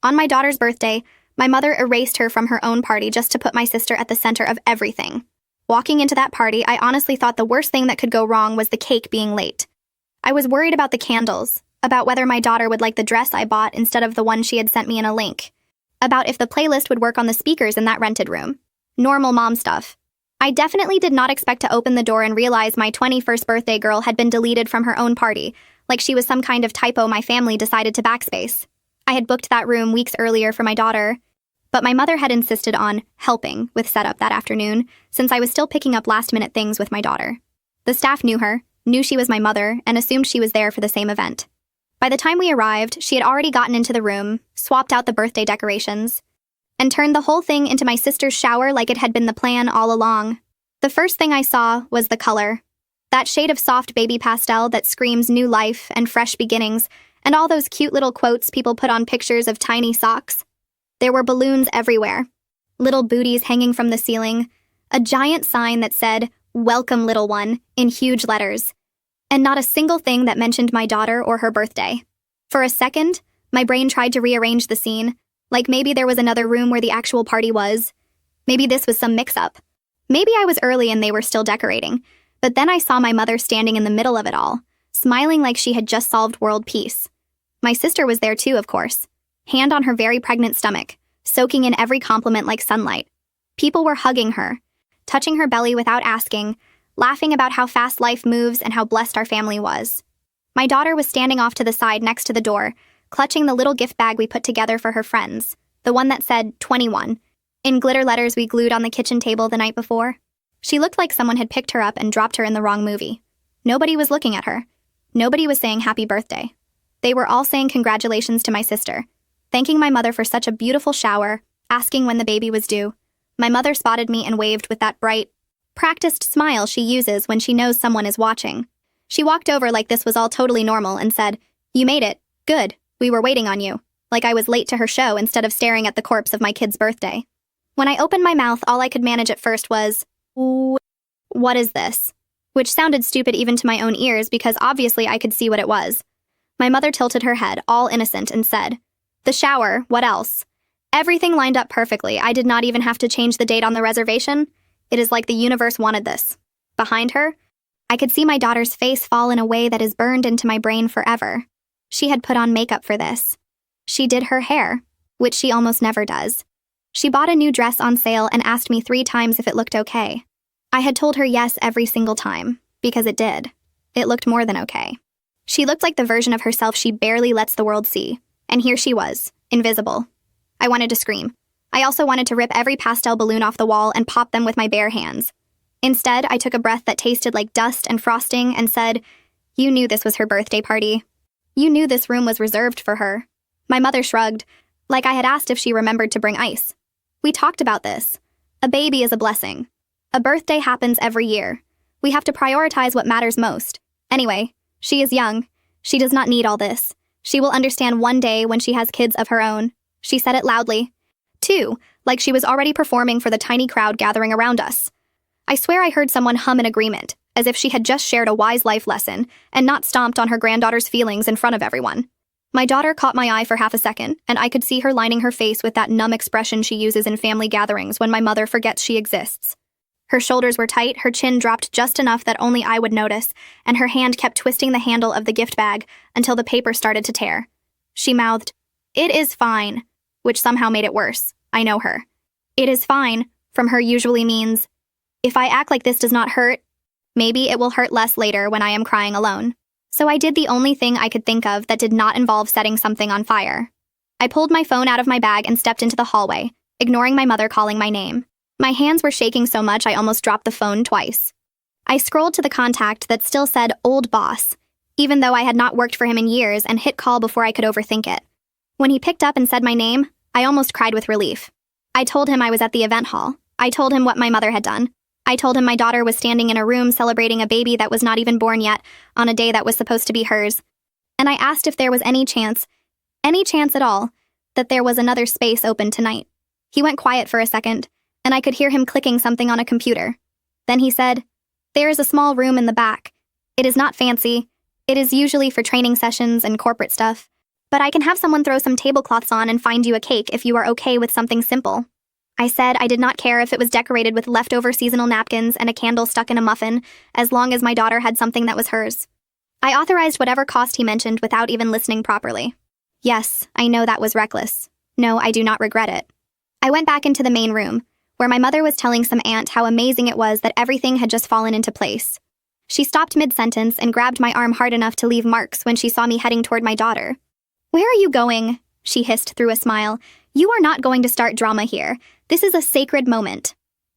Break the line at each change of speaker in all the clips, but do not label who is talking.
On my daughter's birthday, my mother erased her from her own party just to put my sister at the center of everything. Walking into that party, I honestly thought the worst thing that could go wrong was the cake being late. I was worried about the candles, about whether my daughter would like the dress I bought instead of the one she had sent me in a link, about if the playlist would work on the speakers in that rented room. Normal mom stuff. I definitely did not expect to open the door and realize my 21st birthday girl had been deleted from her own party, like she was some kind of typo my family decided to backspace. I had booked that room weeks earlier for my daughter, but my mother had insisted on helping with setup that afternoon, since I was still picking up last-minute things with my daughter. The staff knew her, knew she was my mother, and assumed she was there for the same event. By the time we arrived, she had already gotten into the room, swapped out the birthday decorations, and turned the whole thing into my sister's shower like it had been the plan all along. The first thing I saw was the color. That shade of soft baby pastel that screams new life and fresh beginnings, and all those cute little quotes people put on pictures of tiny socks. There were balloons everywhere, little booties hanging from the ceiling, a giant sign that said, "Welcome, little one," in huge letters, and not a single thing that mentioned my daughter or her birthday. For a second, my brain tried to rearrange the scene, like maybe there was another room where the actual party was. Maybe this was some mix-up. Maybe I was early and they were still decorating, but then I saw my mother standing in the middle of it all, smiling like she had just solved world peace. My sister was there too, of course, hand on her very pregnant stomach, soaking in every compliment like sunlight. People were hugging her, touching her belly without asking, laughing about how fast life moves and how blessed our family was. My daughter was standing off to the side next to the door, clutching the little gift bag we put together for her friends, the one that said 21, in glitter letters we glued on the kitchen table the night before. She looked like someone had picked her up and dropped her in the wrong movie. Nobody was looking at her. Nobody was saying happy birthday. They were all saying congratulations to my sister, thanking my mother for such a beautiful shower, asking when the baby was due. My mother spotted me and waved with that bright, practiced smile she uses when she knows someone is watching. She walked over like this was all totally normal and said, "You made it. Good. We were waiting on you." Like I was late to her show instead of staring at the corpse of my kid's birthday. When I opened my mouth, all I could manage at first was, "What is this?" Which sounded stupid even to my own ears because obviously I could see what it was. My mother tilted her head, all innocent, and said, "The shower, what else?" Everything lined up perfectly. I did not even have to change the date on the reservation. It is like the universe wanted this. Behind her, I could see my daughter's face fall in a way that is burned into my brain forever. She had put on makeup for this. She did her hair, which she almost never does. She bought a new dress on sale and asked me 3 times if it looked okay. I had told her yes every single time, because it did. It looked more than okay. She looked like the version of herself she barely lets the world see, and here she was, invisible. I wanted to scream. I also wanted to rip every pastel balloon off the wall and pop them with my bare hands. Instead, I took a breath that tasted like dust and frosting and said, "You knew this was her birthday party. You knew this room was reserved for her." My mother shrugged, like I had asked if she remembered to bring ice. "We talked about this. A baby is a blessing. A birthday happens every year. We have to prioritize what matters most. Anyway, she is young. She does not need all this. She will understand one day when she has kids of her own." She said it loudly, too, like she was already performing for the tiny crowd gathering around us. I swear I heard someone hum in agreement, as if she had just shared a wise life lesson and not stomped on her granddaughter's feelings in front of everyone. My daughter caught my eye for half a second, and I could see her lining her face with that numb expression she uses in family gatherings when my mother forgets she exists. Her shoulders were tight, her chin dropped just enough that only I would notice, and her hand kept twisting the handle of the gift bag until the paper started to tear. She mouthed, "It is fine," which somehow made it worse. I know her. "It is fine," from her usually means, if I act like this does not hurt, maybe it will hurt less later when I am crying alone. So I did the only thing I could think of that did not involve setting something on fire. I pulled my phone out of my bag and stepped into the hallway, ignoring my mother calling my name. My hands were shaking so much I almost dropped the phone twice. I scrolled to the contact that still said "Old Boss," even though I had not worked for him in years, and hit call before I could overthink it. When he picked up and said my name, I almost cried with relief. I told him I was at the event hall. I told him what my mother had done. I told him my daughter was standing in a room celebrating a baby that was not even born yet, on a day that was supposed to be hers. And I asked if there was any chance at all, that there was another space open tonight. He went quiet for a second, and I could hear him clicking something on a computer. Then he said, "There is a small room in the back. It is not fancy. It is usually for training sessions and corporate stuff. but I can have someone throw some tablecloths on and find you a cake if you are okay with something simple. I said I did not care if it was decorated with leftover seasonal napkins and a candle stuck in a muffin, as long as my daughter had something that was hers. I authorized whatever cost he mentioned without even listening properly. Yes, I know that was reckless. No, I do not regret it. I went back into the main room, where my mother was telling some aunt how amazing it was that everything had just fallen into place. She stopped mid-sentence and grabbed my arm hard enough to leave marks when she saw me heading toward my daughter. "Where are you going?" she hissed through a smile. "You are not going to start drama here. This is a sacred moment."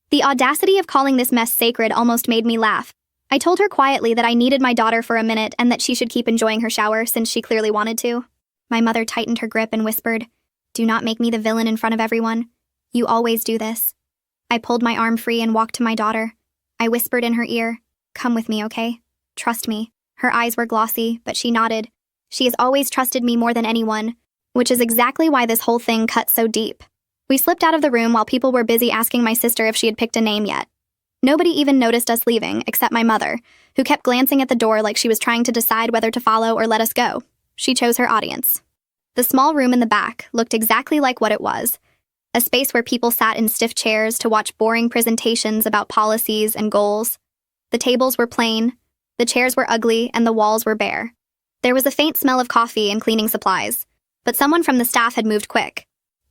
The audacity of calling this mess sacred almost made me laugh. I told her quietly that I needed my daughter for a minute and that she should keep enjoying her shower since she clearly wanted to. My mother tightened her grip and whispered, "Do not make me the villain in front of everyone. You always do this." I pulled my arm free and walked to my daughter. I whispered in her ear, "Come with me, okay? Trust me." Her eyes were glossy, but she nodded. She has always trusted me more than anyone, which is exactly why this whole thing cut so deep. We slipped out of the room while people were busy asking my sister if she had picked a name yet. Nobody even noticed us leaving, except my mother, who kept glancing at the door like she was trying to decide whether to follow or let us go. She chose her audience. The small room in the back looked exactly like what it was, a space where people sat in stiff chairs to watch boring presentations about policies and goals. The tables were plain, the chairs were ugly, and the walls were bare. There was a faint smell of coffee and cleaning supplies, but someone from the staff had moved quick.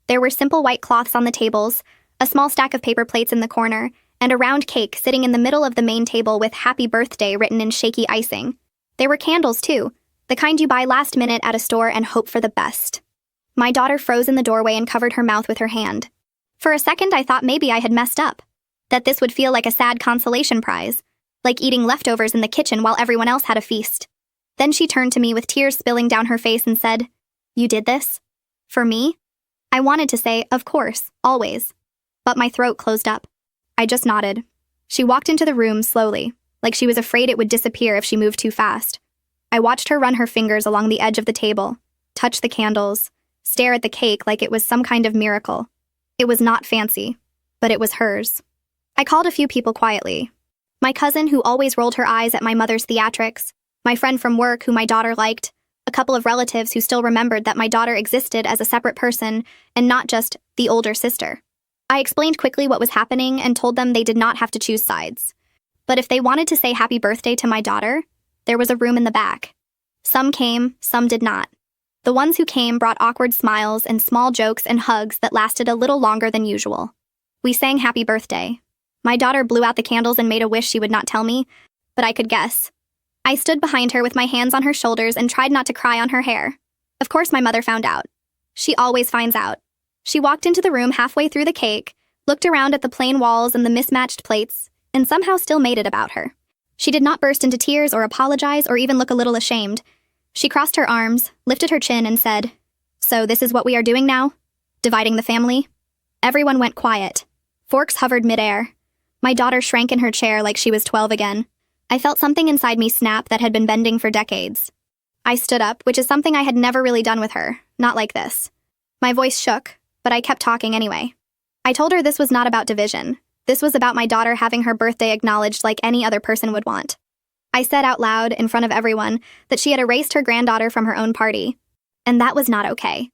There were simple white cloths on the tables, a small stack of paper plates in the corner, and a round cake sitting in the middle of the main table with "Happy Birthday" written in shaky icing. There were candles, too, the kind you buy last minute at a store and hope for the best. My daughter froze in the doorway and covered her mouth with her hand. For a second, I thought maybe I had messed up, that this would feel like a sad consolation prize, like eating leftovers in the kitchen while everyone else had a feast. Then she turned to me with tears spilling down her face and said, "You did this? For me?" I wanted to say, "Of course, always," but my throat closed up. I just nodded. She walked into the room slowly, like she was afraid it would disappear if she moved too fast. I watched her run her fingers along the edge of the table, touch the candles, stare at the cake like it was some kind of miracle. It was not fancy, but it was hers. I called a few people quietly. My cousin, who always rolled her eyes at my mother's theatrics, my friend from work who my daughter liked, a couple of relatives who still remembered that my daughter existed as a separate person and not just the older sister. I explained quickly what was happening and told them they did not have to choose sides. But if they wanted to say happy birthday to my daughter, there was a room in the back. Some came, some did not. The ones who came brought awkward smiles and small jokes and hugs that lasted a little longer than usual. We sang happy birthday. My daughter blew out the candles and made a wish she would not tell me, but I could guess. I stood behind her with my hands on her shoulders and tried not to cry on her hair. Of course my mother found out. She always finds out. She walked into the room halfway through the cake, looked around at the plain walls and the mismatched plates, and somehow still made it about her. She did not burst into tears or apologize or even look a little ashamed. She crossed her arms, lifted her chin, and said, "So this is what we are doing now? Dividing the family?" Everyone went quiet. Forks hovered midair. My daughter shrank in her chair like she was 12 again. I felt something inside me snap that had been bending for decades. I stood up, which is something I had never really done with her, not like this. My voice shook, but I kept talking anyway. I told her this was not about division. This was about my daughter having her birthday acknowledged like any other person would want. I said out loud, in front of everyone, that she had erased her granddaughter from her own party. And that was not okay.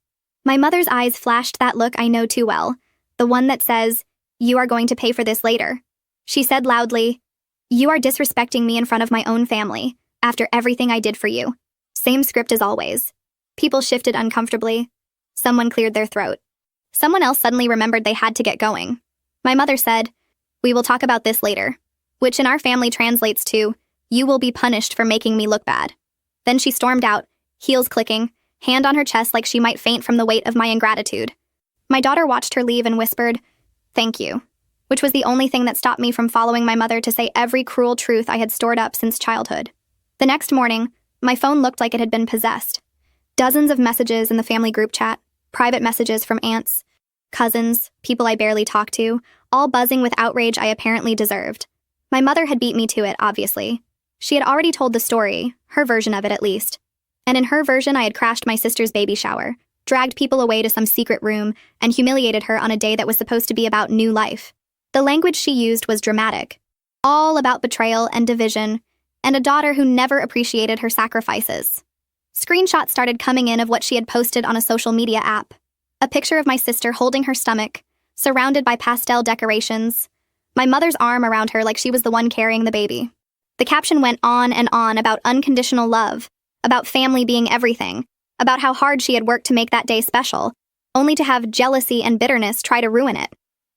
My mother's eyes flashed that look I know too well, the one that says, "You are going to pay for this later." She said loudly, "You are disrespecting me in front of my own family, after everything I did for you." Same script as always. People shifted uncomfortably. Someone cleared their throat. Someone else suddenly remembered they had to get going. My mother said, "We will talk about this later," which in our family translates to, "You will be punished for making me look bad." Then she stormed out, heels clicking, hand on her chest like she might faint from the weight of my ingratitude. My daughter watched her leave and whispered, "Thank you," which was the only thing that stopped me from following my mother to say every cruel truth I had stored up since childhood. The next morning, my phone looked like it had been possessed. Dozens of messages in the family group chat, private messages from aunts, cousins, people I barely talked to, all buzzing with outrage I apparently deserved. My mother had beat me to it, obviously. She had already told the story, her version of it at least. And in her version, I had crashed my sister's baby shower, dragged people away to some secret room, and humiliated her on a day that was supposed to be about new life. The language she used was dramatic, all about betrayal and division, and a daughter who never appreciated her sacrifices. Screenshots started coming in of what she had posted on a social media app. A picture of my sister holding her stomach, surrounded by pastel decorations. My mother's arm around her like she was the one carrying the baby. The caption went on and on about unconditional love, about family being everything, about how hard she had worked to make that day special, only to have jealousy and bitterness try to ruin it.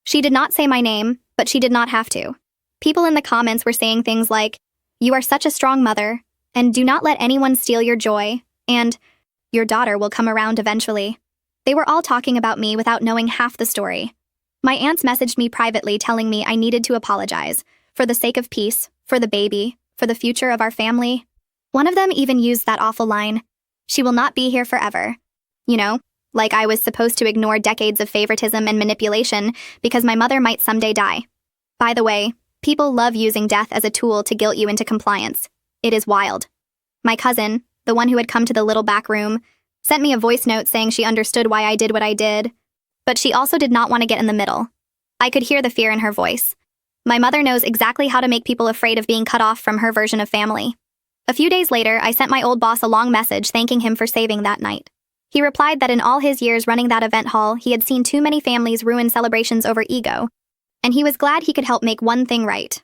She did not say my name, but she did not have to. People in the comments were saying things like, "You are such a strong mother," and "Do not let anyone steal your joy," and "Your daughter will come around eventually." They were all talking about me without knowing half the story. My aunts messaged me privately telling me I needed to apologize, for the sake of peace, for the baby, for the future of our family. One of them even used that awful line, "She will not be here forever." You know, like I was supposed to ignore decades of favoritism and manipulation because my mother might someday die. By the way, people love using death as a tool to guilt you into compliance. It is wild. My cousin, the one who had come to the little back room, sent me a voice note saying she understood why I did what I did, but she also did not want to get in the middle. I could hear the fear in her voice. My mother knows exactly how to make people afraid of being cut off from her version of family. A few days later, I sent my old boss a long message thanking him for saving that night. He replied that in all his years running that event hall, he had seen too many families ruin celebrations over ego, and he was glad he could help make one thing right.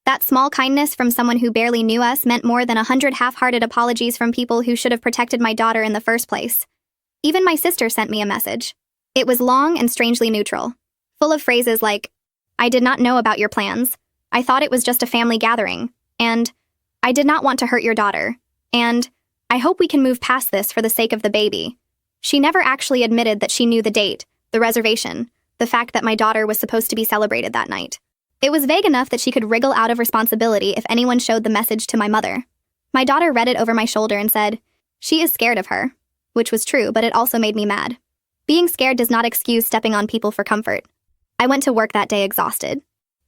That small kindness from someone who barely knew us meant more than 100 half-hearted apologies from people who should have protected my daughter in the first place. Even my sister sent me a message. It was long and strangely neutral, full of phrases like, "I did not know about your plans. I thought it was just a family gathering," and "I did not want to hurt your daughter," and "I hope we can move past this for the sake of the baby." She never actually admitted that she knew the date, the reservation, the fact that my daughter was supposed to be celebrated that night. It was vague enough that she could wriggle out of responsibility if anyone showed the message to my mother. My daughter read it over my shoulder and said, "She is scared of her," which was true, but it also made me mad. Being scared does not excuse stepping on people for comfort. I went to work that day exhausted.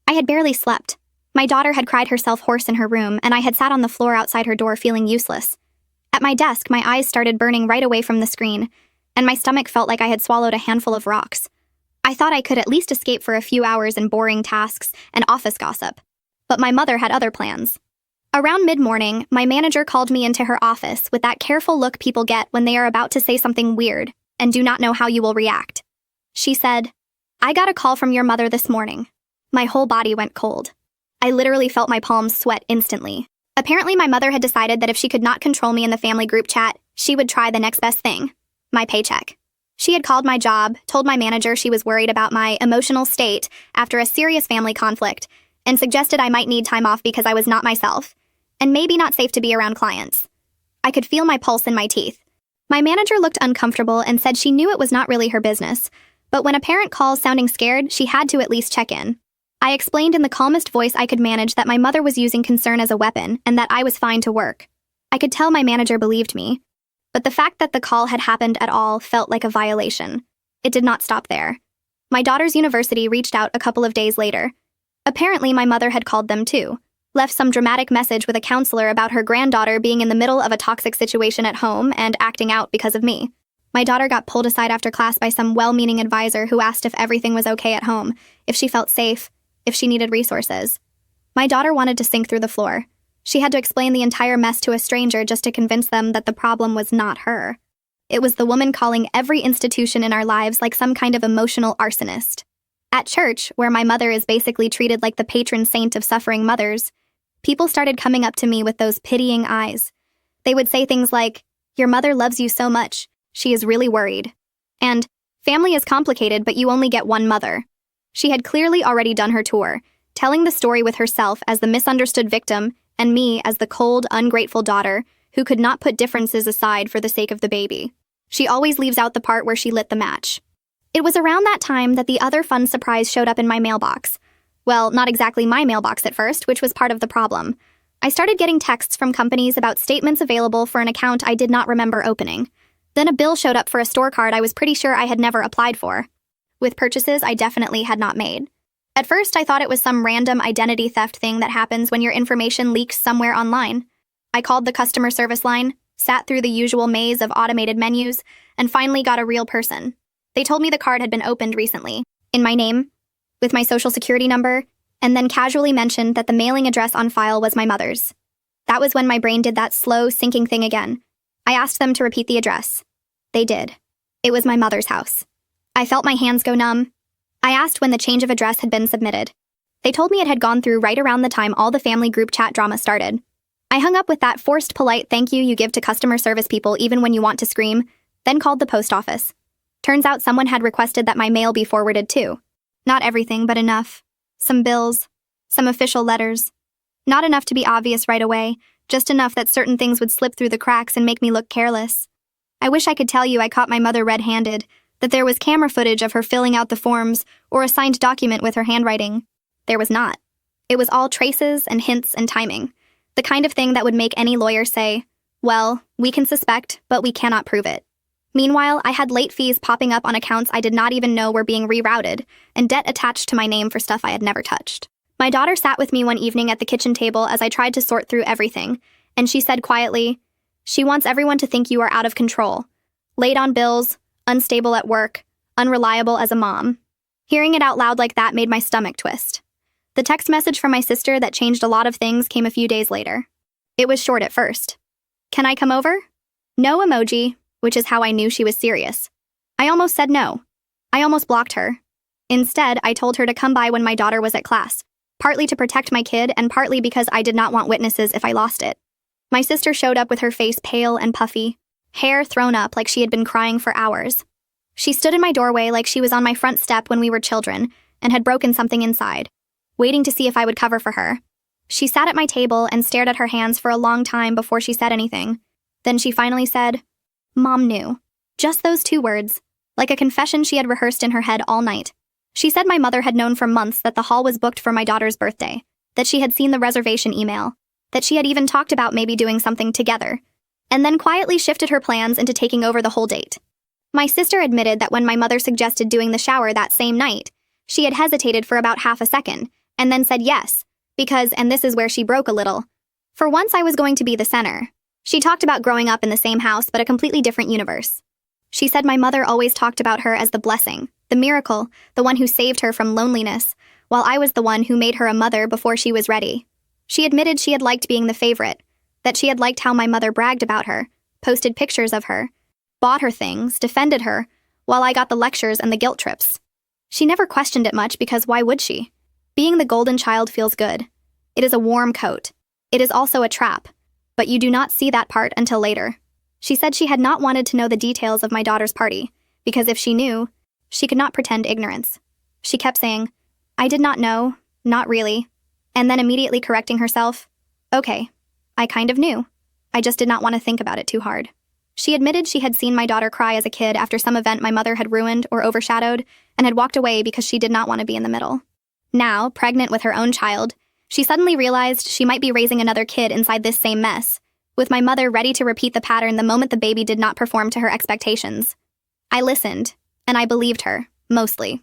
I had barely slept. My daughter had cried herself hoarse in her room, and I had sat on the floor outside her door feeling useless. At my desk, my eyes started burning right away from the screen, and my stomach felt like I had swallowed a handful of rocks. I thought I could at least escape for a few hours in boring tasks and office gossip. But my mother had other plans. Around mid-morning, my manager called me into her office with that careful look people get when they are about to say something weird and do not know how you will react. She said, "I got a call from your mother this morning." My whole body went cold. I literally felt my palms sweat instantly. Apparently, my mother had decided that if she could not control me in the family group chat, she would try the next best thing, my paycheck. She had called my job, told my manager she was worried about my emotional state after a serious family conflict, and suggested I might need time off because I was not myself, and maybe not safe to be around clients. I could feel my pulse in my teeth. My manager looked uncomfortable and said she knew it was not really her business, but when a parent calls sounding scared, she had to at least check in. I explained in the calmest voice I could manage that my mother was using concern as a weapon and that I was fine to work. I could tell my manager believed me. But the fact that the call had happened at all felt like a violation. It did not stop there. My daughter's university reached out a couple of days later. Apparently, my mother had called them too, left some dramatic message with a counselor about her granddaughter being in the middle of a toxic situation at home and acting out because of me. My daughter got pulled aside after class by some well-meaning advisor who asked if everything was okay at home, if she felt safe, if she needed resources. My daughter wanted to sink through the floor. She had to explain the entire mess to a stranger just to convince them that the problem was not her. It was the woman calling every institution in our lives like some kind of emotional arsonist. At church, where my mother is basically treated like the patron saint of suffering mothers, people started coming up to me with those pitying eyes. They would say things like, "Your mother loves you so much. She is really worried." And, "Family is complicated, but you only get one mother." She had clearly already done her tour, telling the story with herself as the misunderstood victim and me as the cold, ungrateful daughter who could not put differences aside for the sake of the baby. She always leaves out the part where she lit the match. It was around that time that the other fun surprise showed up in my mailbox. Well, not exactly my mailbox at first, which was part of the problem. I started getting texts from companies about statements available for an account I did not remember opening. Then a bill showed up for a store card I was pretty sure I had never applied for, with purchases I definitely had not made. At first, I thought it was some random identity theft thing that happens when your information leaks somewhere online. I called the customer service line, sat through the usual maze of automated menus, and finally got a real person. They told me the card had been opened recently, in my name, with my social security number, and then casually mentioned that the mailing address on file was my mother's. That was when my brain did that slow, sinking thing again. I asked them to repeat the address. They did. It was my mother's house. I felt my hands go numb. I asked when the change of address had been submitted. They told me it had gone through right around the time all the family group chat drama started. I hung up with that forced polite thank you give to customer service people even when you want to scream, then called the post office. Turns out someone had requested that my mail be forwarded too. Not everything, but enough. Some bills. Some official letters. Not enough to be obvious right away, just enough that certain things would slip through the cracks and make me look careless. I wish I could tell you I caught my mother red-handed, that there was camera footage of her filling out the forms or a signed document with her handwriting. There was not. It was all traces and hints and timing. The kind of thing that would make any lawyer say, well, we can suspect, but we cannot prove it. Meanwhile, I had late fees popping up on accounts I did not even know were being rerouted, and debt attached to my name for stuff I had never touched. My daughter sat with me one evening at the kitchen table as I tried to sort through everything, and she said quietly, "She wants everyone to think you are out of control. Late on bills, unstable at work, unreliable as a mom." Hearing it out loud like that made my stomach twist. The text message from my sister that changed a lot of things came a few days later. It was short at first. "Can I come over?" No emoji, which is how I knew she was serious. I almost said no. I almost blocked her. Instead, I told her to come by when my daughter was at class, partly to protect my kid and partly because I did not want witnesses if I lost it. My sister showed up with her face pale and puffy, hair thrown up like she had been crying for hours. She stood in my doorway like she was on my front step when we were children and had broken something inside, waiting to see if I would cover for her. She sat at my table and stared at her hands for a long time before she said anything. Then she finally said, "Mom knew." Just those 2 words, like a confession she had rehearsed in her head all night. She said my mother had known for months that the hall was booked for my daughter's birthday, that she had seen the reservation email, that she had even talked about maybe doing something together, and then quietly shifted her plans into taking over the whole date. My sister admitted that when my mother suggested doing the shower that same night, she had hesitated for about half a second, and then said yes, because, and this is where she broke a little, for once I was going to be the center. She talked about growing up in the same house but a completely different universe. She said my mother always talked about her as the blessing, the miracle, the one who saved her from loneliness, while I was the one who made her a mother before she was ready. She admitted she had liked being the favorite, that she had liked how my mother bragged about her, posted pictures of her, bought her things, defended her, while I got the lectures and the guilt trips. She never questioned it much because why would she? Being the golden child feels good. It is a warm coat. It is also a trap, but you do not see that part until later. She said she had not wanted to know the details of my daughter's party, because if she knew, she could not pretend ignorance. She kept saying, "I did not know, not really," and then immediately correcting herself, "Okay, I kind of knew. I just did not want to think about it too hard." She admitted she had seen my daughter cry as a kid after some event my mother had ruined or overshadowed, and had walked away because she did not want to be in the middle. Now, pregnant with her own child, she suddenly realized she might be raising another kid inside this same mess, with my mother ready to repeat the pattern the moment the baby did not perform to her expectations. I listened, and I believed her, mostly.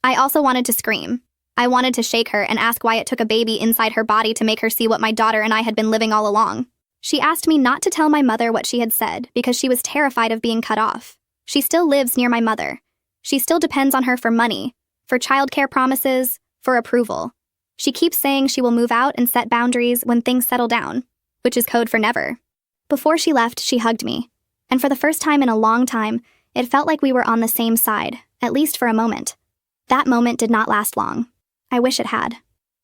I also wanted to scream. I wanted to shake her and ask why it took a baby inside her body to make her see what my daughter and I had been living all along. She asked me not to tell my mother what she had said because she was terrified of being cut off. She still lives near my mother. She still depends on her for money, for childcare promises, for approval. She keeps saying she will move out and set boundaries when things settle down, which is code for never. Before she left, she hugged me, and for the first time in a long time, it felt like we were on the same side, at least for a moment. That moment did not last long. I wish it had.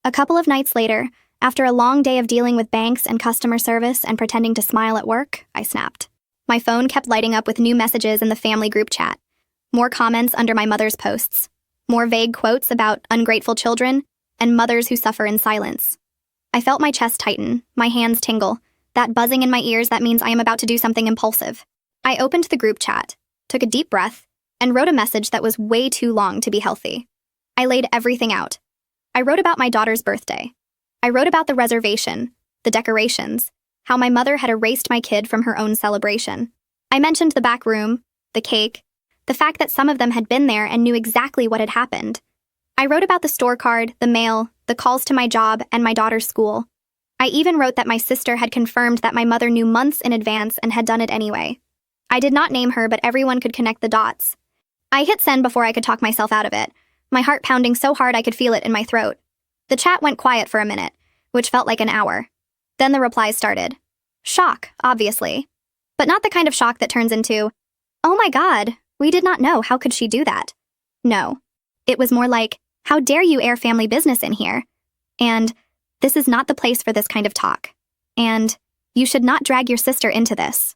A couple of nights later, after a long day of dealing with banks and customer service and pretending to smile at work, I snapped. My phone kept lighting up with new messages in the family group chat. More comments under my mother's posts. More vague quotes about ungrateful children and mothers who suffer in silence. I felt my chest tighten, my hands tingle, that buzzing in my ears that means I am about to do something impulsive. I opened the group chat, took a deep breath, and wrote a message that was way too long to be healthy. I laid everything out. I wrote about my daughter's birthday. I wrote about the reservation, the decorations, how my mother had erased my kid from her own celebration. I mentioned the back room, the cake, the fact that some of them had been there and knew exactly what had happened. I wrote about the store card, the mail, the calls to my job, and my daughter's school. I even wrote that my sister had confirmed that my mother knew months in advance and had done it anyway. I did not name her, but everyone could connect the dots. I hit send before I could talk myself out of it, my heart pounding so hard I could feel it in my throat. The chat went quiet for a minute, which felt like an hour. Then the replies started. Shock, obviously. But not the kind of shock that turns into, "Oh my God, we did not know, how could she do that?" No. It was more like, "How dare you air family business in here?" And, "This is not the place for this kind of talk." And, "You should not drag your sister into this."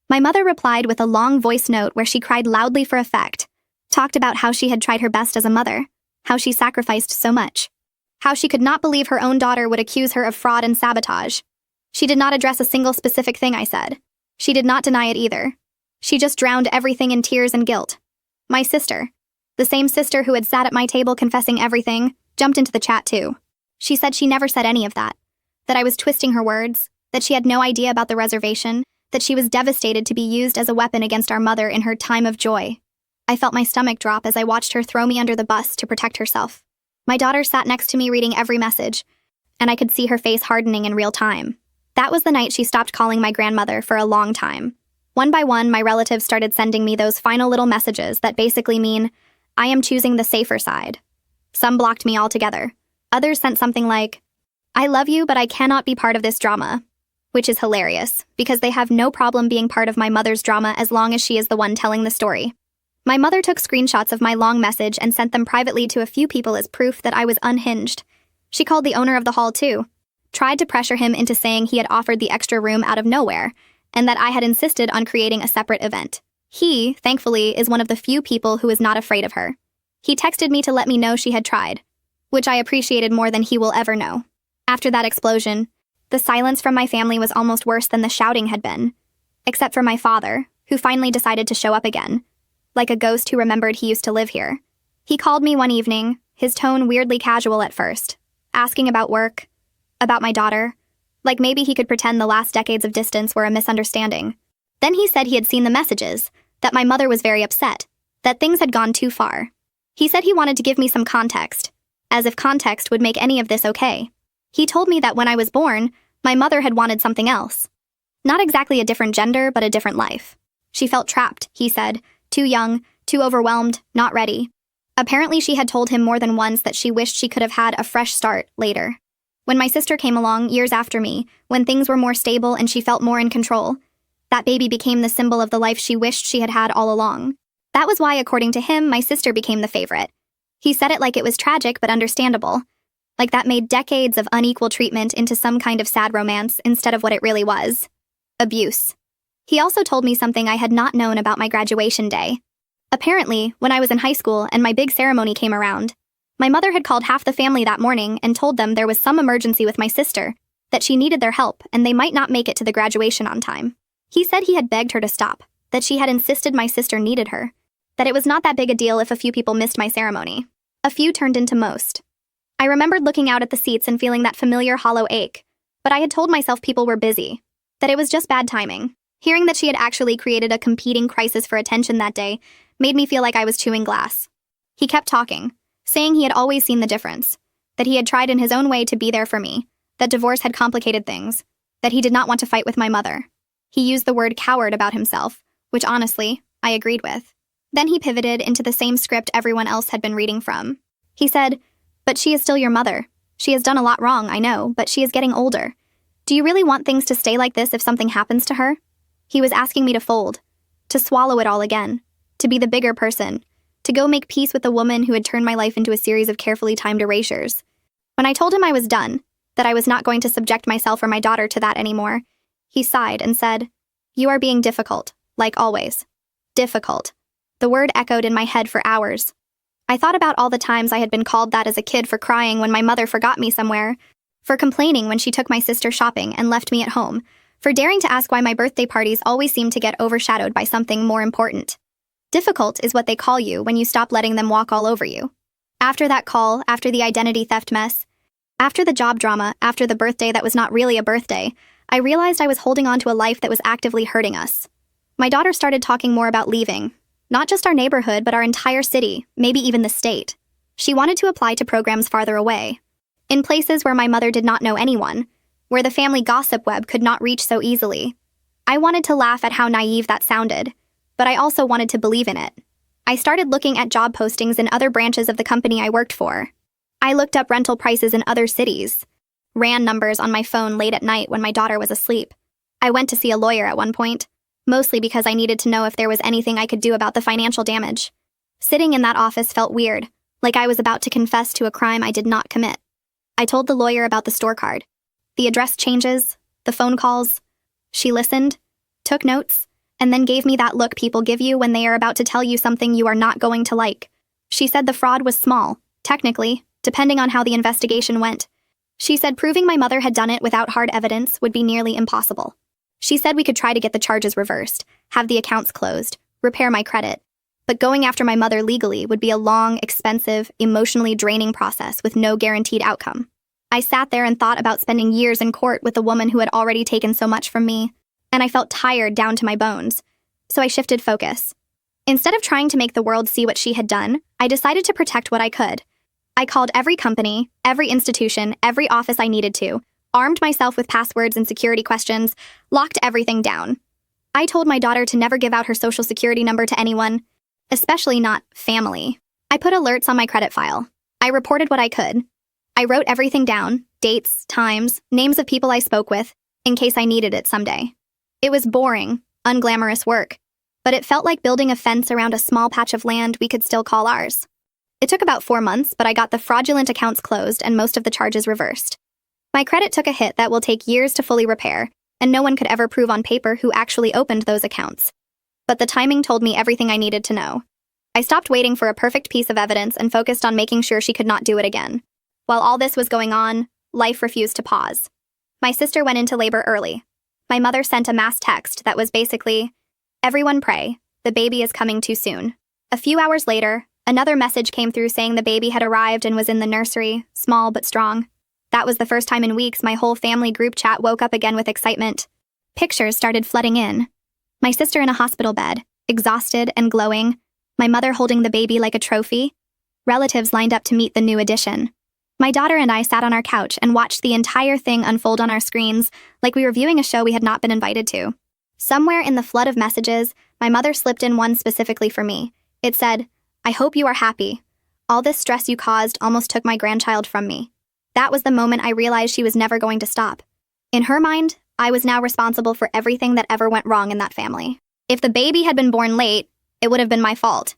My mother replied with a long voice note where she cried loudly for effect, talked about how she had tried her best as a mother, how she sacrificed so much, how she could not believe her own daughter would accuse her of fraud and sabotage. She did not address a single specific thing I said. She did not deny it either. She just drowned everything in tears and guilt. My sister, the same sister who had sat at my table confessing everything, jumped into the chat too. She said she never said any of that I was twisting her words, that she had no idea about the reservation, that she was devastated to be used as a weapon against our mother in her time of joy. I felt my stomach drop as I watched her throw me under the bus to protect herself. My daughter sat next to me reading every message, and I could see her face hardening in real time. That was the night she stopped calling my grandmother for a long time. One by one, my relatives started sending me those final little messages that basically mean, "I am choosing the safer side." Some blocked me altogether. Others sent something like, "I love you, but I cannot be part of this drama," which is hilarious, because they have no problem being part of my mother's drama as long as she is the one telling the story. My mother took screenshots of my long message and sent them privately to a few people as proof that I was unhinged. She called the owner of the hall too, tried to pressure him into saying he had offered the extra room out of nowhere, and that I had insisted on creating a separate event. He, thankfully, is one of the few people who is not afraid of her. He texted me to let me know she had tried, which I appreciated more than he will ever know. After that explosion, the silence from my family was almost worse than the shouting had been, except for my father, who finally decided to show up again, like a ghost who remembered he used to live here. He called me one evening, his tone weirdly casual at first, asking about work, about my daughter, like maybe he could pretend the last decades of distance were a misunderstanding. Then he said he had seen the messages, that my mother was very upset, that things had gone too far. He said he wanted to give me some context, as if context would make any of this okay. He told me that when I was born, my mother had wanted something else. Not exactly a different gender, but a different life. She felt trapped, he said, too young, too overwhelmed, not ready. Apparently she had told him more than once that she wished she could have had a fresh start later. When my sister came along, years after me, when things were more stable and she felt more in control, that baby became the symbol of the life she wished she had had all along. That was why, according to him, my sister became the favorite. He said it like it was tragic but understandable, like that made decades of unequal treatment into some kind of sad romance instead of what it really was. Abuse. He also told me something I had not known about my graduation day. Apparently, when I was in high school and my big ceremony came around, my mother had called half the family that morning and told them there was some emergency with my sister, that she needed their help and they might not make it to the graduation on time. He said he had begged her to stop, that she had insisted my sister needed her, that it was not that big a deal if a few people missed my ceremony. A few turned into most. I remembered looking out at the seats and feeling that familiar hollow ache, but I had told myself people were busy, that it was just bad timing. Hearing that she had actually created a competing crisis for attention that day made me feel like I was chewing glass. He kept talking, saying he had always seen the difference, that he had tried in his own way to be there for me, that divorce had complicated things, that he did not want to fight with my mother. He used the word coward about himself, which honestly, I agreed with. Then he pivoted into the same script everyone else had been reading from. He said, "But she is still your mother. She has done a lot wrong, I know, but she is getting older. Do you really want things to stay like this if something happens to her?" He was asking me to fold, to swallow it all again, to be the bigger person, to go make peace with the woman who had turned my life into a series of carefully timed erasures. When I told him I was done, that I was not going to subject myself or my daughter to that anymore, he sighed and said, "You are being difficult, like always." Difficult. The word echoed in my head for hours. I thought about all the times I had been called that as a kid for crying when my mother forgot me somewhere, for complaining when she took my sister shopping and left me at home, for daring to ask why my birthday parties always seemed to get overshadowed by something more important. Difficult is what they call you when you stop letting them walk all over you. After that call, after the identity theft mess, after the job drama, after the birthday that was not really a birthday, I realized I was holding on to a life that was actively hurting us. My daughter started talking more about leaving, not just our neighborhood, but our entire city, maybe even the state. She wanted to apply to programs farther away, in places where my mother did not know anyone, where the family gossip web could not reach so easily. I wanted to laugh at how naive that sounded, but I also wanted to believe in it. I started looking at job postings in other branches of the company I worked for. I looked up rental prices in other cities, ran numbers on my phone late at night when my daughter was asleep. I went to see a lawyer at one point. mostly because I needed to know if there was anything I could do about the financial damage. Sitting in that office felt weird, like I was about to confess to a crime I did not commit. I told the lawyer about the store card, the address changes, the phone calls. She listened, took notes, and then gave me that look people give you when they are about to tell you something you are not going to like. She said the fraud was small, technically, depending on how the investigation went. She said proving my mother had done it without hard evidence would be nearly impossible. She said we could try to get the charges reversed, have the accounts closed, repair my credit, but going after my mother legally would be a long, expensive, emotionally draining process with no guaranteed outcome. I sat there and thought about spending years in court with a woman who had already taken so much from me, and I felt tired down to my bones. So I shifted focus. Instead of trying to make the world see what she had done, I decided to protect what I could. I called every company, every institution, every office I needed to, armed myself with passwords and security questions, locked everything down. I told my daughter to never give out her social security number to anyone, especially not family. I put alerts on my credit file. I reported what I could. I wrote everything down, dates, times, names of people I spoke with, in case I needed it someday. It was boring, unglamorous work, but it felt like building a fence around a small patch of land we could still call ours. It took about 4 months, but I got the fraudulent accounts closed and most of the charges reversed. My credit took a hit that will take years to fully repair, and no one could ever prove on paper who actually opened those accounts. But the timing told me everything I needed to know. I stopped waiting for a perfect piece of evidence and focused on making sure she could not do it again. While all this was going on, life refused to pause. My sister went into labor early. My mother sent a mass text that was basically, "Everyone pray, the baby is coming too soon." A few hours later, another message came through saying the baby had arrived and was in the nursery, small but strong. That was the first time in weeks my whole family group chat woke up again with excitement. Pictures started flooding in. My sister in a hospital bed, exhausted and glowing, my mother holding the baby like a trophy. Relatives lined up to meet the new addition. My daughter and I sat on our couch and watched the entire thing unfold on our screens like we were viewing a show we had not been invited to. Somewhere in the flood of messages, my mother slipped in one specifically for me. It said, "I hope you are happy. All this stress you caused almost took my grandchild from me." That was the moment I realized she was never going to stop. In her mind, I was now responsible for everything that ever went wrong in that family. If the baby had been born late, it would have been my fault.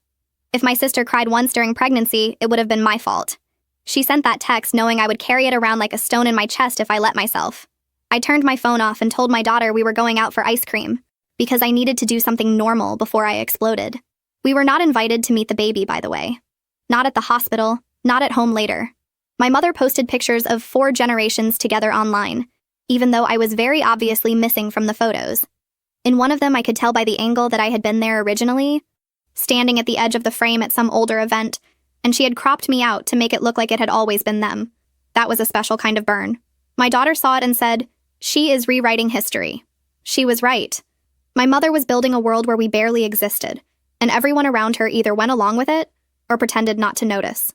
If my sister cried once during pregnancy, it would have been my fault. She sent that text knowing I would carry it around like a stone in my chest if I let myself. I turned my phone off and told my daughter we were going out for ice cream, because I needed to do something normal before I exploded. We were not invited to meet the baby, by the way. Not at the hospital, not at home later. My mother posted pictures of 4 generations together online, even though I was very obviously missing from the photos. In one of them, I could tell by the angle that I had been there originally, standing at the edge of the frame at some older event, and she had cropped me out to make it look like it had always been them. That was a special kind of burn. My daughter saw it and said, "She is rewriting history." She was right. My mother was building a world where we barely existed, and everyone around her either went along with it or pretended not to notice.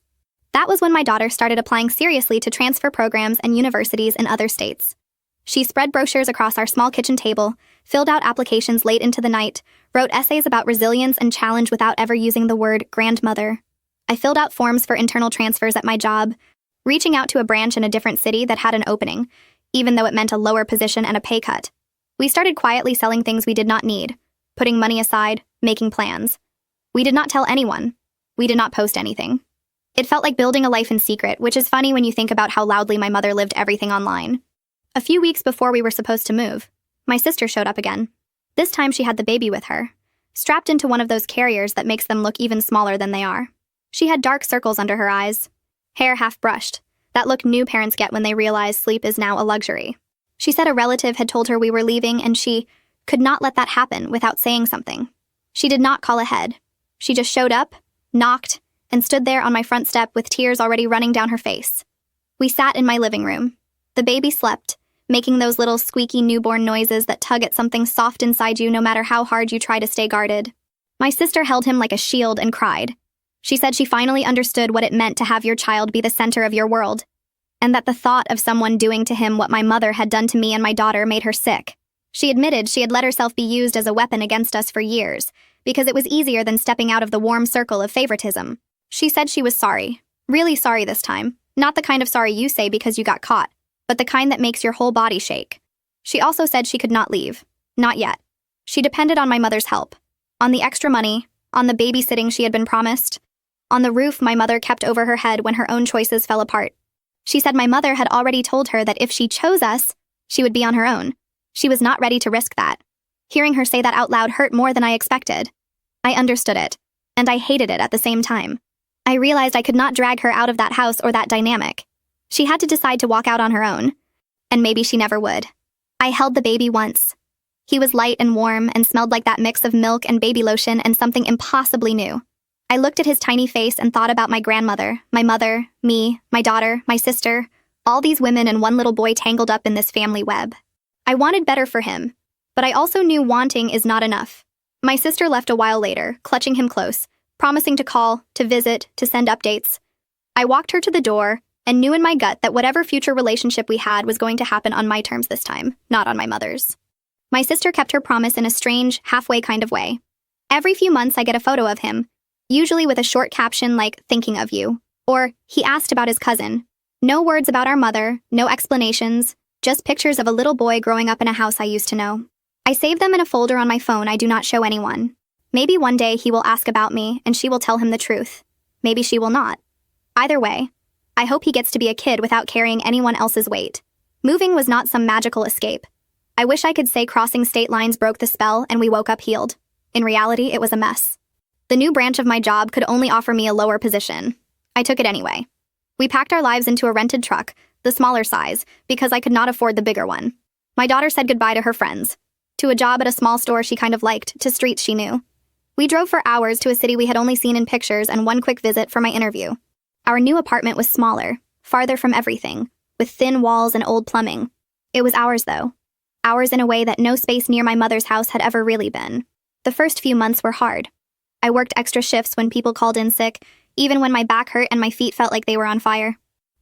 That was when my daughter started applying seriously to transfer programs and universities in other states. She spread brochures across our small kitchen table, filled out applications late into the night, wrote essays about resilience and challenge without ever using the word grandmother. I filled out forms for internal transfers at my job, reaching out to a branch in a different city that had an opening, even though it meant a lower position and a pay cut. We started quietly selling things we did not need, putting money aside, making plans. We did not tell anyone. We did not post anything. It felt like building a life in secret, which is funny when you think about how loudly my mother lived everything online. A few weeks before we were supposed to move, my sister showed up again. This time she had the baby with her, strapped into one of those carriers that makes them look even smaller than they are. She had dark circles under her eyes, hair half brushed, that look new parents get when they realize sleep is now a luxury. She said a relative had told her we were leaving and she could not let that happen without saying something. She did not call ahead. She just showed up, knocked, and stood there on my front step with tears already running down her face. We sat in my living room. The baby slept, making those little squeaky newborn noises that tug at something soft inside you no matter how hard you try to stay guarded. My sister held him like a shield and cried. She said she finally understood what it meant to have your child be the center of your world, and that the thought of someone doing to him what my mother had done to me and my daughter made her sick. She admitted she had let herself be used as a weapon against us for years, because it was easier than stepping out of the warm circle of favoritism. She said she was sorry, really sorry this time, not the kind of sorry you say because you got caught, but the kind that makes your whole body shake. She also said she could not leave, not yet. She depended on my mother's help, on the extra money, on the babysitting she had been promised, on the roof my mother kept over her head when her own choices fell apart. She said my mother had already told her that if she chose us, she would be on her own. She was not ready to risk that. Hearing her say that out loud hurt more than I expected. I understood it, and I hated it at the same time. I realized I could not drag her out of that house or that dynamic. She had to decide to walk out on her own, and maybe she never would. I held the baby once. He was light and warm and smelled like that mix of milk and baby lotion and something impossibly new. I looked at his tiny face and thought about my grandmother, my mother, me, my daughter, my sister, all these women and one little boy tangled up in this family web. I wanted better for him, but I also knew wanting is not enough. My sister left a while later, clutching him close, promising to call, to visit, to send updates. I walked her to the door and knew in my gut that whatever future relationship we had was going to happen on my terms this time, not on my mother's. My sister kept her promise in a strange, halfway kind of way. Every few months I get a photo of him, usually with a short caption like, "thinking of you," or "he asked about his cousin." No words about our mother, no explanations, just pictures of a little boy growing up in a house I used to know. I save them in a folder on my phone I do not show anyone. Maybe one day he will ask about me and she will tell him the truth. Maybe she will not. Either way, I hope he gets to be a kid without carrying anyone else's weight. Moving was not some magical escape. I wish I could say crossing state lines broke the spell and we woke up healed. In reality, it was a mess. The new branch of my job could only offer me a lower position. I took it anyway. We packed our lives into a rented truck, the smaller size, because I could not afford the bigger one. My daughter said goodbye to her friends, to a job at a small store she kind of liked, to streets she knew. We drove for hours to a city we had only seen in pictures and one quick visit for my interview. Our new apartment was smaller, farther from everything, with thin walls and old plumbing. It was ours, though. Ours in a way that no space near my mother's house had ever really been. The first few months were hard. I worked extra shifts when people called in sick, even when my back hurt and my feet felt like they were on fire.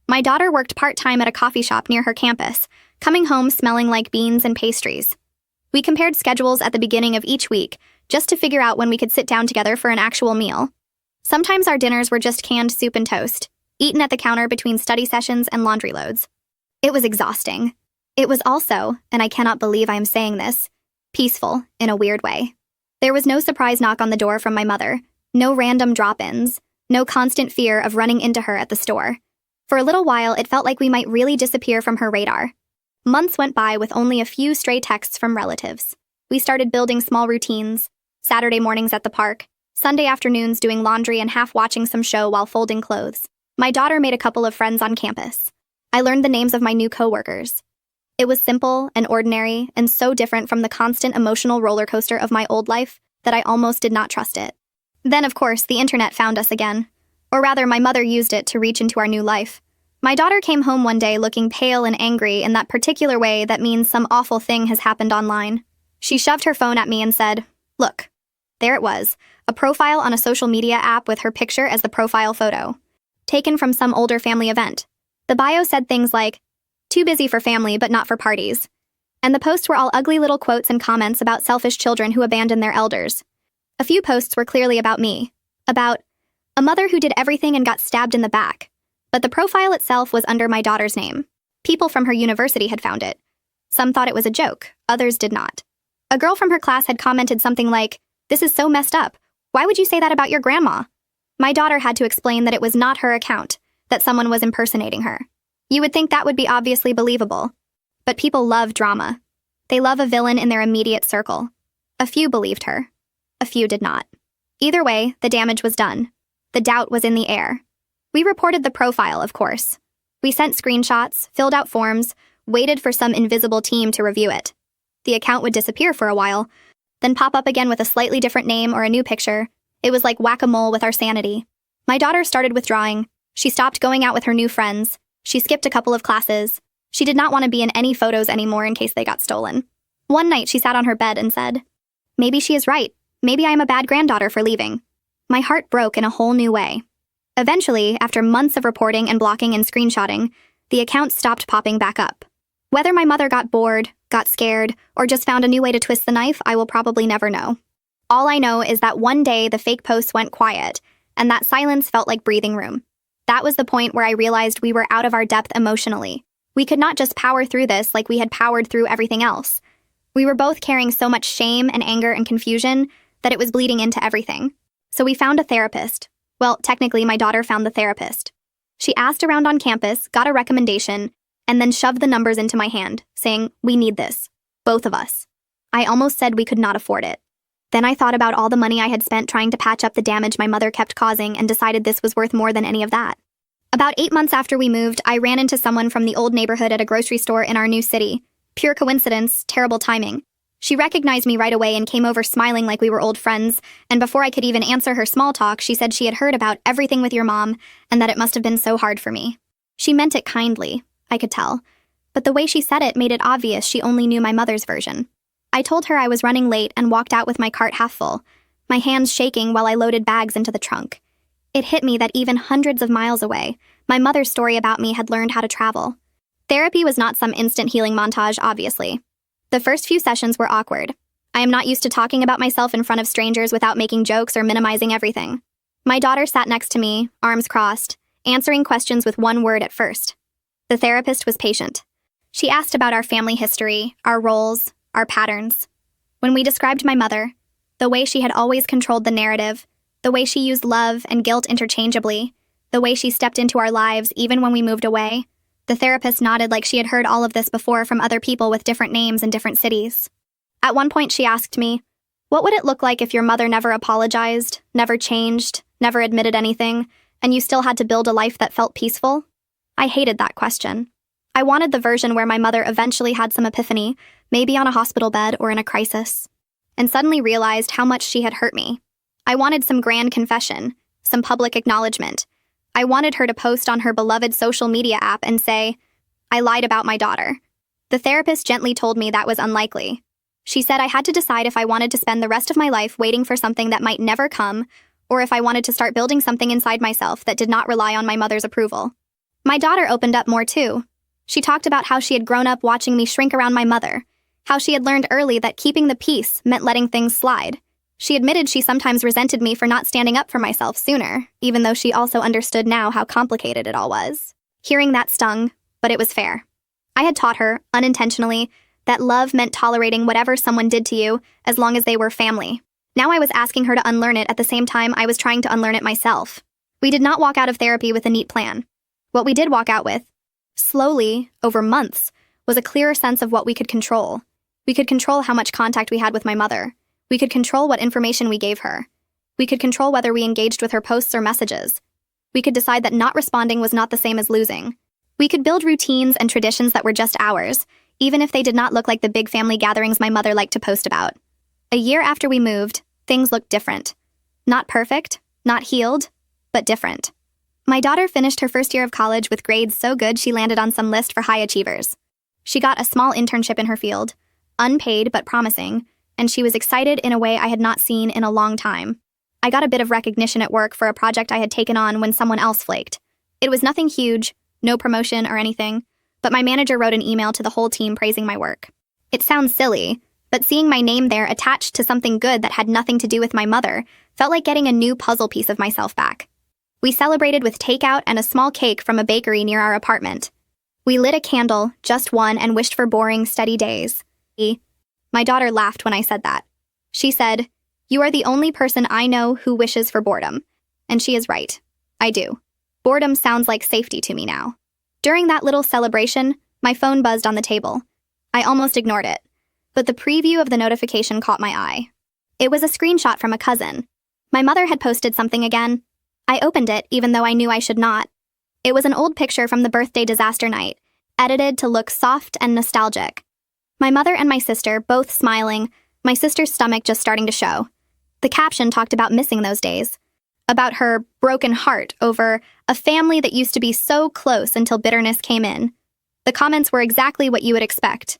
My daughter worked part-time at a coffee shop near her campus, coming home smelling like beans and pastries. We compared schedules at the beginning of each week, just to figure out when we could sit down together for an actual meal. Sometimes our dinners were just canned soup and toast, eaten at the counter between study sessions and laundry loads. It was exhausting. It was also, and I cannot believe I am saying this, peaceful in a weird way. There was no surprise knock on the door from my mother, no random drop-ins, no constant fear of running into her at the store. For a little while, it felt like we might really disappear from her radar. Months went by with only a few stray texts from relatives. We started building small routines, Saturday mornings at the park, Sunday afternoons doing laundry and half watching some show while folding clothes. My daughter made a couple of friends on campus. I learned the names of my new coworkers. It was simple and ordinary and so different from the constant emotional roller coaster of my old life that I almost did not trust it. Then, of course, the internet found us again. Or rather, my mother used it to reach into our new life. My daughter came home one day looking pale and angry in that particular way that means some awful thing has happened online. She shoved her phone at me and said, "Look." There it was, a profile on a social media app with her picture as the profile photo, taken from some older family event. The bio said things like, "Too busy for family but not for parties." And the posts were all ugly little quotes and comments about selfish children who abandon their elders. A few posts were clearly about me, about a mother who did everything and got stabbed in the back. But the profile itself was under my daughter's name. People from her university had found it. Some thought it was a joke, others did not. A girl from her class had commented something like, "This is so messed up. Why would you say that about your grandma?" My daughter had to explain that it was not her account, that someone was impersonating her. You would think that would be obviously believable. But people love drama. They love a villain in their immediate circle. A few believed her. A few did not. Either way, the damage was done. The doubt was in the air. We reported the profile, of course. We sent screenshots, filled out forms, waited for some invisible team to review it. The account would disappear for a while, then pop up again with a slightly different name or a new picture. It was like whack-a-mole with our sanity. My daughter started withdrawing. She stopped going out with her new friends. She skipped a couple of classes. She did not want to be in any photos anymore in case they got stolen. One night she sat on her bed and said, "Maybe she is right. Maybe I am a bad granddaughter for leaving." My heart broke in a whole new way. Eventually, after months of reporting and blocking and screenshotting, the account stopped popping back up. Whether my mother got bored, got scared, or just found a new way to twist the knife, I will probably never know. All I know is that one day the fake posts went quiet, and that silence felt like breathing room. That was the point where I realized we were out of our depth emotionally. We could not just power through this like we had powered through everything else. We were both carrying so much shame and anger and confusion that it was bleeding into everything. So we found a therapist. Well, technically, my daughter found the therapist. She asked around on campus, got a recommendation, and then shoved the numbers into my hand, saying, "We need this. Both of us." I almost said we could not afford it. Then I thought about all the money I had spent trying to patch up the damage my mother kept causing and decided this was worth more than any of that. About 8 months after we moved, I ran into someone from the old neighborhood at a grocery store in our new city. Pure coincidence, terrible timing. She recognized me right away and came over smiling like we were old friends, and before I could even answer her small talk, she said she had heard about everything with your mom and that it must have been so hard for me. She meant it kindly, I could tell, but the way she said it made it obvious she only knew my mother's version. I told her I was running late and walked out with my cart half full, my hands shaking while I loaded bags into the trunk. It hit me that even hundreds of miles away, my mother's story about me had learned how to travel. Therapy was not some instant healing montage, obviously. The first few sessions were awkward. I am not used to talking about myself in front of strangers without making jokes or minimizing everything. My daughter sat next to me, arms crossed, answering questions with one word at first. The therapist was patient. She asked about our family history, our roles, our patterns. When we described my mother, the way she had always controlled the narrative, the way she used love and guilt interchangeably, the way she stepped into our lives even when we moved away, the therapist nodded like she had heard all of this before from other people with different names in different cities. At one point she asked me, "What would it look like if your mother never apologized, never changed, never admitted anything, and you still had to build a life that felt peaceful?" I hated that question. I wanted the version where my mother eventually had some epiphany, maybe on a hospital bed or in a crisis, and suddenly realized how much she had hurt me. I wanted some grand confession, some public acknowledgement. I wanted her to post on her beloved social media app and say, "I lied about my daughter." The therapist gently told me that was unlikely. She said I had to decide if I wanted to spend the rest of my life waiting for something that might never come, or if I wanted to start building something inside myself that did not rely on my mother's approval. My daughter opened up more too. She talked about how she had grown up watching me shrink around my mother, how she had learned early that keeping the peace meant letting things slide. She admitted she sometimes resented me for not standing up for myself sooner, even though she also understood now how complicated it all was. Hearing that stung, but it was fair. I had taught her, unintentionally, that love meant tolerating whatever someone did to you as long as they were family. Now I was asking her to unlearn it at the same time I was trying to unlearn it myself. We did not walk out of therapy with a neat plan. What we did walk out with, slowly, over months, was a clearer sense of what we could control. We could control how much contact we had with my mother. We could control what information we gave her. We could control whether we engaged with her posts or messages. We could decide that not responding was not the same as losing. We could build routines and traditions that were just ours, even if they did not look like the big family gatherings my mother liked to post about. A year after we moved, things looked different. Not perfect, not healed, but different. My daughter finished her first year of college with grades so good she landed on some list for high achievers. She got a small internship in her field, unpaid but promising, and she was excited in a way I had not seen in a long time. I got a bit of recognition at work for a project I had taken on when someone else flaked. It was nothing huge, no promotion or anything, but my manager wrote an email to the whole team praising my work. It sounds silly, but seeing my name there attached to something good that had nothing to do with my mother felt like getting a new puzzle piece of myself back. We celebrated with takeout and a small cake from a bakery near our apartment. We lit a candle, just one, and wished for boring, steady days. My daughter laughed when I said that. She said, "You are the only person I know who wishes for boredom." And she is right. I do. Boredom sounds like safety to me now. During that little celebration, my phone buzzed on the table. I almost ignored it, but the preview of the notification caught my eye. It was a screenshot from a cousin. My mother had posted something again. I opened it, even though I knew I should not. It was an old picture from the birthday disaster night, edited to look soft and nostalgic. My mother and my sister, both smiling, my sister's stomach just starting to show. The caption talked about missing those days, about her broken heart over a family that used to be so close until bitterness came in. The comments were exactly what you would expect.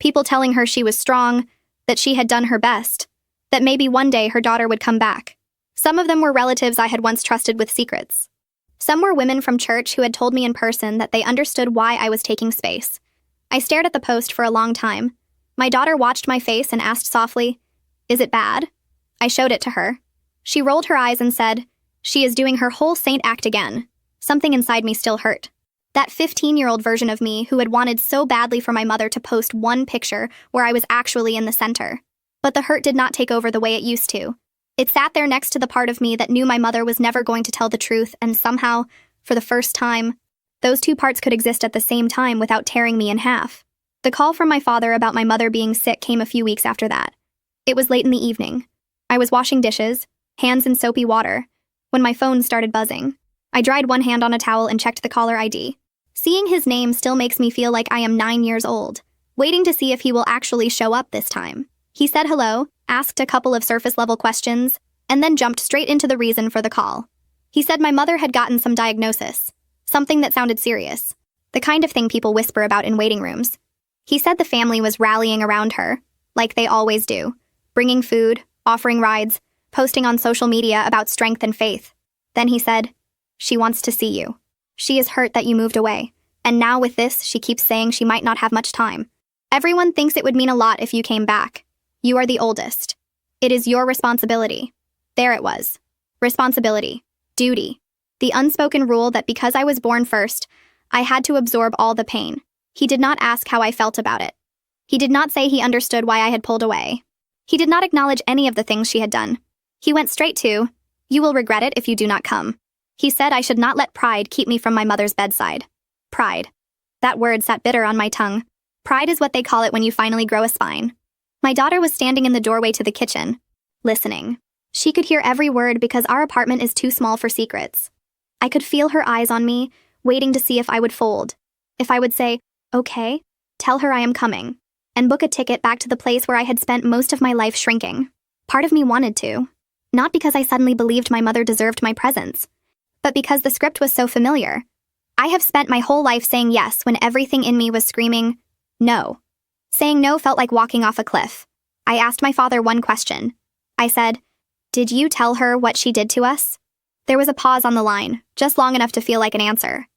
People telling her she was strong, that she had done her best, that maybe one day her daughter would come back. Some of them were relatives I had once trusted with secrets. Some were women from church who had told me in person that they understood why I was taking space. I stared at the post for a long time. My daughter watched my face and asked softly, "Is it bad?" I showed it to her. She rolled her eyes and said, "She is doing her whole saint act again." Something inside me still hurt. That 15-year-old version of me who had wanted so badly for my mother to post one picture where I was actually in the center. But the hurt did not take over the way it used to. It sat there next to the part of me that knew my mother was never going to tell the truth, and somehow, for the first time, those two parts could exist at the same time without tearing me in half. The call from my father about my mother being sick came a few weeks after that. It was late in the evening. I was washing dishes, hands in soapy water, when my phone started buzzing. I dried one hand on a towel and checked the caller ID. Seeing his name still makes me feel like I am 9 years old, waiting to see if he will actually show up this time. He said hello, asked a couple of surface-level questions, and then jumped straight into the reason for the call. He said my mother had gotten some diagnosis, something that sounded serious, the kind of thing people whisper about in waiting rooms. He said the family was rallying around her, like they always do, bringing food, offering rides, posting on social media about strength and faith. Then he said, "She wants to see you. She is hurt that you moved away, and now with this, she keeps saying she might not have much time. Everyone thinks it would mean a lot if you came back. You are the oldest. It is your responsibility." There it was. Responsibility. Duty. The unspoken rule that because I was born first, I had to absorb all the pain. He did not ask how I felt about it. He did not say he understood why I had pulled away. He did not acknowledge any of the things she had done. He went straight to, "You will regret it if you do not come." He said I should not let pride keep me from my mother's bedside. Pride. That word sat bitter on my tongue. Pride is what they call it when you finally grow a spine. My daughter was standing in the doorway to the kitchen, listening. She could hear every word because our apartment is too small for secrets. I could feel her eyes on me, waiting to see if I would fold. If I would say, "Okay, tell her I am coming," and book a ticket back to the place where I had spent most of my life shrinking. Part of me wanted to. Not because I suddenly believed my mother deserved my presence, but because the script was so familiar. I have spent my whole life saying yes when everything in me was screaming, no. Saying no felt like walking off a cliff. I asked my father one question. I said, "Did you tell her what she did to us?" There was a pause on the line, just long enough to feel like an answer.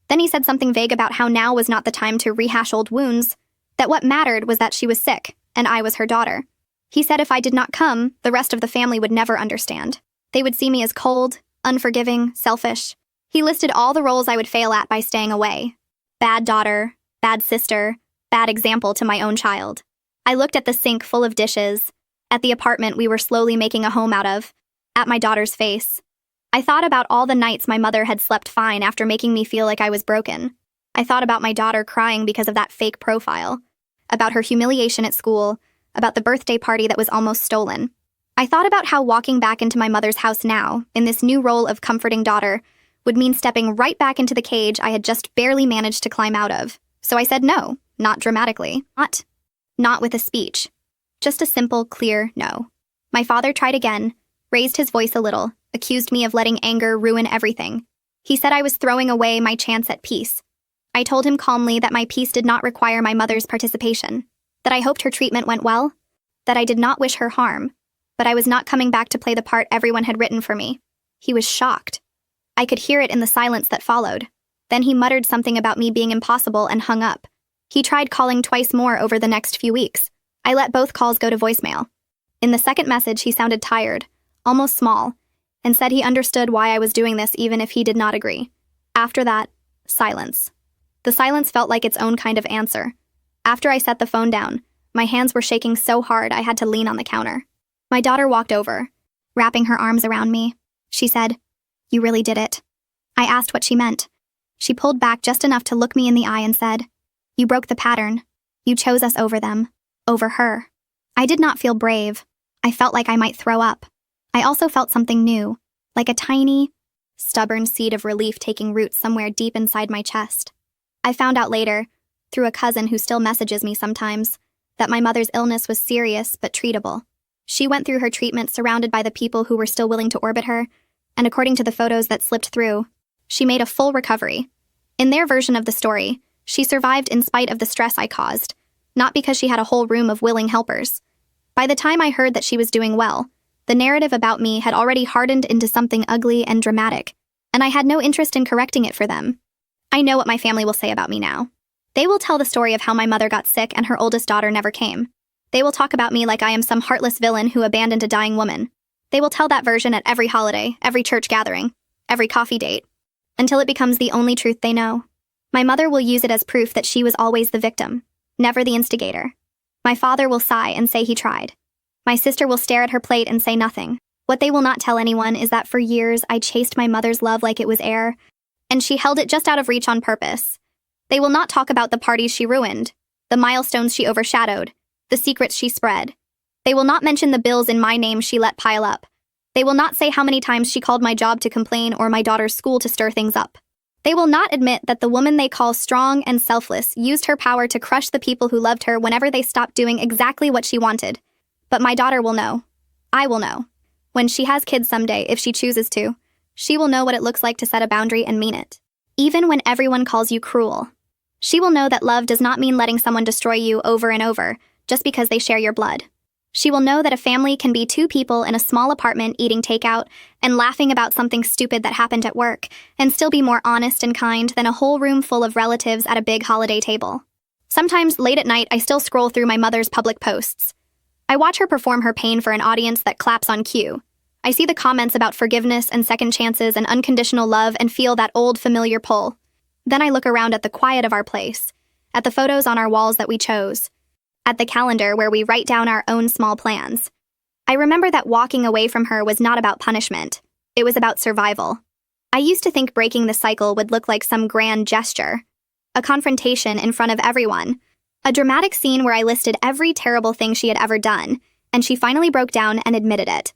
Then he said something vague about how now was not the time to rehash old wounds, that what mattered was that she was sick, and I was her daughter. He said if I did not come, the rest of the family would never understand. They would see me as cold, unforgiving, selfish. He listed all the roles I would fail at by staying away. Bad daughter, bad sister, bad example to my own child. I looked at the sink full of dishes, at the apartment we were slowly making a home out of, at my daughter's face. I thought about all the nights my mother had slept fine after making me feel like I was broken. I thought about my daughter crying because of that fake profile, about her humiliation at school, about the birthday party that was almost stolen. I thought about how walking back into my mother's house now, in this new role of comforting daughter, would mean stepping right back into the cage I had just barely managed to climb out of. So I said no, not dramatically, not with a speech. Just a simple, clear no. My father tried again, raised his voice a little, accused me of letting anger ruin everything. He said I was throwing away my chance at peace. I told him calmly that my peace did not require my mother's participation, that I hoped her treatment went well, that I did not wish her harm, but I was not coming back to play the part everyone had written for me. He was shocked. I could hear it in the silence that followed. Then he muttered something about me being impossible and hung up. He tried calling twice more over the next few weeks. I let both calls go to voicemail. In the second message, he sounded tired, almost small, and said he understood why I was doing this even if he did not agree. After that, silence. The silence felt like its own kind of answer. After I set the phone down, my hands were shaking so hard I had to lean on the counter. My daughter walked over, wrapping her arms around me. She said, "You really did it." I asked what she meant. She pulled back just enough to look me in the eye and said, "You broke the pattern. You chose us over them. Over her." I did not feel brave. I felt like I might throw up. I also felt something new, like a tiny, stubborn seed of relief taking root somewhere deep inside my chest. I found out later, through a cousin who still messages me sometimes, that my mother's illness was serious but treatable. She went through her treatment surrounded by the people who were still willing to orbit her, and according to the photos that slipped through, she made a full recovery. In their version of the story, she survived in spite of the stress I caused, not because she had a whole room of willing helpers. By the time I heard that she was doing well, the narrative about me had already hardened into something ugly and dramatic, and I had no interest in correcting it for them. I know what my family will say about me now. They will tell the story of how my mother got sick and her oldest daughter never came. They will talk about me like I am some heartless villain who abandoned a dying woman. They will tell that version at every holiday, every church gathering, every coffee date, until it becomes the only truth they know. My mother will use it as proof that she was always the victim, never the instigator. My father will sigh and say he tried. My sister will stare at her plate and say nothing. What they will not tell anyone is that for years I chased my mother's love like it was air, and she held it just out of reach on purpose. They will not talk about the parties she ruined, the milestones she overshadowed, the secrets she spread. They will not mention the bills in my name she let pile up. They will not say how many times she called my job to complain or my daughter's school to stir things up. They will not admit that the woman they call strong and selfless used her power to crush the people who loved her whenever they stopped doing exactly what she wanted. But my daughter will know. I will know. When she has kids someday, if she chooses to, she will know what it looks like to set a boundary and mean it. Even when everyone calls you cruel. She will know that love does not mean letting someone destroy you over and over, just because they share your blood. She will know that a family can be two people in a small apartment eating takeout and laughing about something stupid that happened at work, and still be more honest and kind than a whole room full of relatives at a big holiday table. Sometimes, late at night, I still scroll through my mother's public posts. I watch her perform her pain for an audience that claps on cue. I see the comments about forgiveness and second chances and unconditional love and feel that old familiar pull. Then I look around at the quiet of our place, at the photos on our walls that we chose, at the calendar where we write down our own small plans. I remember that walking away from her was not about punishment. It was about survival. I used to think breaking the cycle would look like some grand gesture, a confrontation in front of everyone, a dramatic scene where I listed every terrible thing she had ever done, and she finally broke down and admitted it.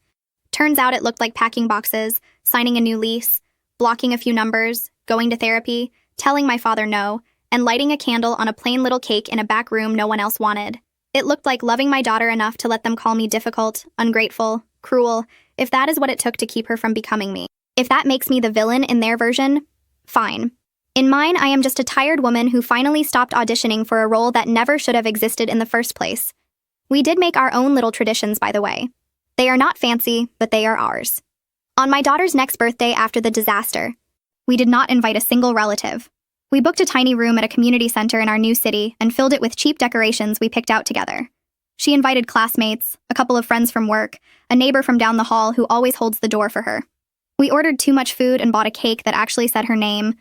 Turns out it looked like packing boxes, signing a new lease, blocking a few numbers, going to therapy, telling my father no, and lighting a candle on a plain little cake in a back room no one else wanted. It looked like loving my daughter enough to let them call me difficult, ungrateful, cruel, if that is what it took to keep her from becoming me. If that makes me the villain in their version, fine. In mine, I am just a tired woman who finally stopped auditioning for a role that never should have existed in the first place. We did make our own little traditions, by the way. They are not fancy, but they are ours. On my daughter's next birthday after the disaster, we did not invite a single relative. We booked a tiny room at a community center in our new city and filled it with cheap decorations we picked out together. She invited classmates, a couple of friends from work, a neighbor from down the hall who always holds the door for her. We ordered too much food and bought a cake that actually said her name,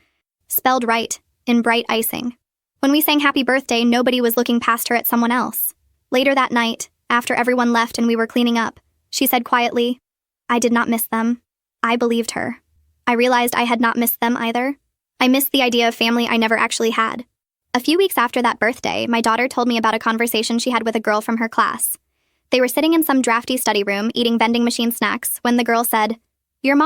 spelled right, in bright icing. When we sang happy birthday, nobody was looking past her at someone else. Later that night, after everyone left and we were cleaning up, she said quietly, "I did not miss them." I believed her. I realized I had not missed them either. I missed the idea of family I never actually had. A few weeks after that birthday, my daughter told me about a conversation she had with a girl from her class. They were sitting in some drafty study room eating vending machine snacks when the girl said, "Your mom